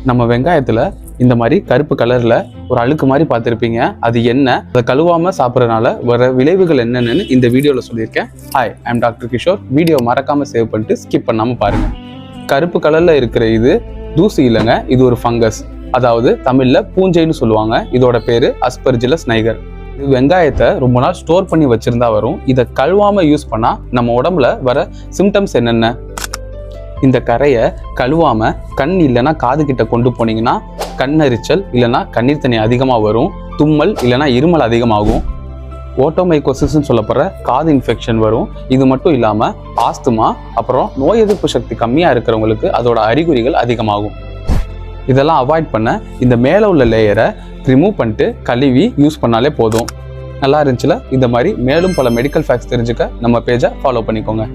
நம்ம வெங்காயத்துல இந்த மாதிரி கருப்பு கலர்ல ஒரு அழுக்கு மாதிரி பார்த்துருப்பீங்க. அது என்ன, அதை கழுவாம சாப்பிட்றதுனால வர விளைவுகள் என்னென்னு இந்த வீடியோல சொல்லியிருக்கேன். Hi, I am doctor Kishore. Video மறக்காம சேவ் பண்ணிட்டு ஸ்கிப் பண்ணாம பாருங்க. கருப்பு கலர்ல இருக்கிற இது தூசி இல்லைங்க, இது ஒரு ஃபங்கஸ். அதாவது தமிழ்ல பூஞ்சைன்னு சொல்லுவாங்க. இதோட பேரு அஸ்பெர்ஜிலஸ் நைகர். இது வெங்காயத்தை ரொம்ப நாள் ஸ்டோர் பண்ணி வச்சிருந்தா வரும். இதை கழுவாம யூஸ் பண்ணா நம்ம உடம்புல வர சிம்டம்ஸ் என்னென்ன? இந்த கரையை கழுவாம கண் இல்லைன்னா காது கிட்ட கொண்டு போனீங்கன்னா கண்ணெரிச்சல் இல்லைன்னா கண்ணீர் தண்ணி அதிகமாக வரும். தும்மல் இல்லைன்னா இருமல் அதிகமாகும். ஓட்டோமைகோசிஸ்ன்னு சொல்லப்படுற காது இன்ஃபெக்ஷன் வரும். இது மட்டும் இல்லாமல் ஆஸ்துமா, அப்புறம் நோய் எதிர்ப்பு சக்தி கம்மியாக இருக்கிறவங்களுக்கு அதோட அறிகுறிகள் அதிகமாகும். இதெல்லாம் அவாய்ட் பண்ண இந்த மேலே உள்ள லேயரை ரிமூவ் பண்ணிட்டு கழுவி யூஸ் பண்ணாலே போதும். நல்லா இருந்துச்சுல? இந்த மாதிரி மேலும் பல மெடிக்கல் ஃபேக்ட்ஸ் தெரிஞ்சுக்க நம்ம பேஜை ஃபாலோ பண்ணிக்கோங்க.